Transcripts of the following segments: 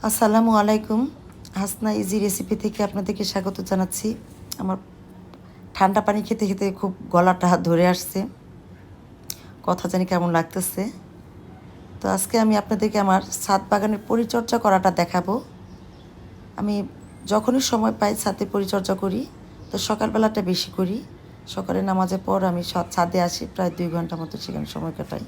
আসসালামু আলাইকুম। Hasna easy recipe থেকে আপনাদেরকে স্বাগত জানাচ্ছি। আমার ঠান্ডা পানি খেতে খেতে খুব গলাটা ধরে আসছে, কথা জানি কেমন লাগতেছে। তো আজকে আমি আপনাদেরকে আমার ছাদ বাগানের পরিচর্যা করাটা দেখাবো। আমি যখনই সময় পাই ছাদে পরিচর্যা করি, তো সকালবেলাটা বেশি করি। সকালে নামাজের পর আমি ছাদে আসি, প্রায় 2 ঘন্টা মতো সেখানে সময় কাটাই।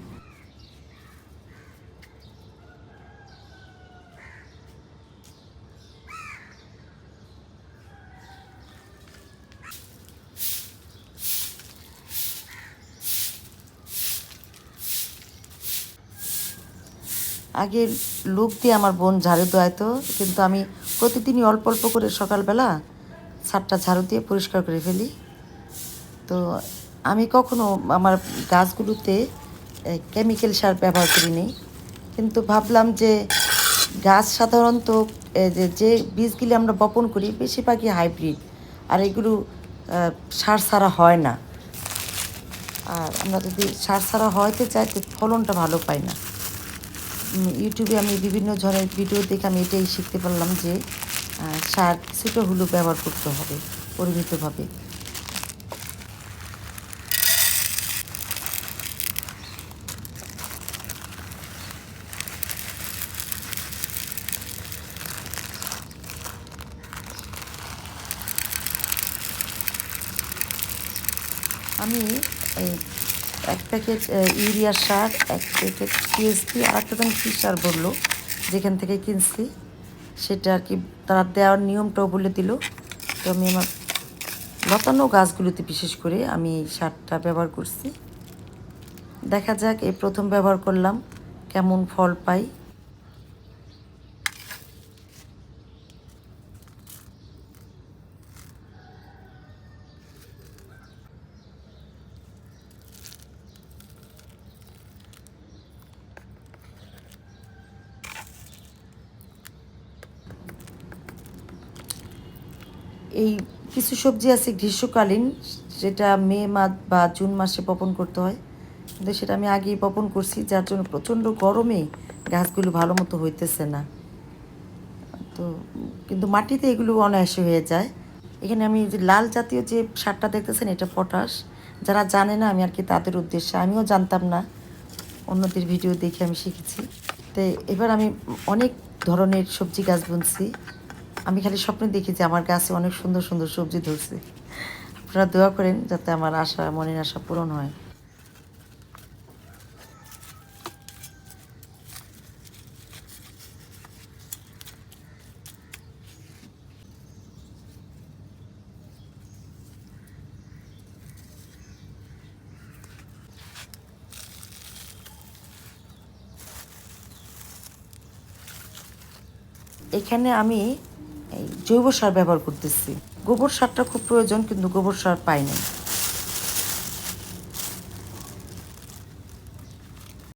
আগে লোক দিয়ে আমার বোন ঝাড়ু দেওয়াতো, কিন্তু আমি প্রতিদিনই অল্প অল্প করে সকালবেলা ছাদটা ঝাড়ু দিয়ে পরিষ্কার করে ফেলি। তো আমি কখনো আমার গাছগুলোতে কেমিক্যাল সার ব্যবহার করিনি, কিন্তু ভাবলাম যে গাছ সাধারণত যে বীজগুলি আমরা বপন করি বেশিরভাগই হাইব্রিড, আর এগুলো সার ছাড়া হয় না। আর আমরা যদি সার ছাড়া হয়তে চাই তো ফলনটা ভালো পাই না। ইউটিউবে আমি বিভিন্ন ধরনের ভিডিও দেখে আমি এটাই শিখতে পারলাম যে সার কিছুটা হলেও ব্যবহার করতে হবে পরিমিতভাবে। আমি এই 1 প্যাকেট ইউরিয়া সার, 1 প্যাকেট টিএসপি, আর একটা দাম কী সার বললো যেখান থেকে কিনছি সেটা আর কি তারা দেওয়ার নিয়মটাও বলে দিল। তো আমি আমার লতানো গাছগুলোতে বিশেষ করে আমি এই সারটা ব্যবহার করছি। দেখা যাক, এই প্রথম ব্যবহার করলাম, কেমন ফল পাই। এই কিছু সবজি আছে গ্রীষ্মকালীন, যেটা মে মাস বা জুন মাসে বপন করতে হয়, কিন্তু সেটা আমি আগেই বপন করছি, যার জন্য প্রচণ্ড গরমে গাছগুলো ভালো মতো হইতেছে না। তো কিন্তু মাটিতে এগুলো অনায়াসে হয়ে যায়। এখানে আমি যে লাল জাতীয় যে সারটা দেখতেছেন, এটা পটাশ। যারা জানে না, আমি আর কি তাদের উদ্দেশ্যে, আমিও জানতাম না, অন্যদের ভিডিও দেখে আমি শিখেছি। তো এবার আমি অনেক ধরনের সবজি গাছ বুনছি। আমি খালি স্বপ্নে দেখি যে আমার গাছে অনেক সুন্দর সুন্দর সবজি ধরছে। আপনারা দোয়া করেন যাতে আমার আশা, মনের আশা পূরণ হয়। এখানে আমি এই জৈব সার ব্যবহার করতেছি। গোবর সারটা খুব প্রয়োজন, কিন্তু গোবর সার পাই না।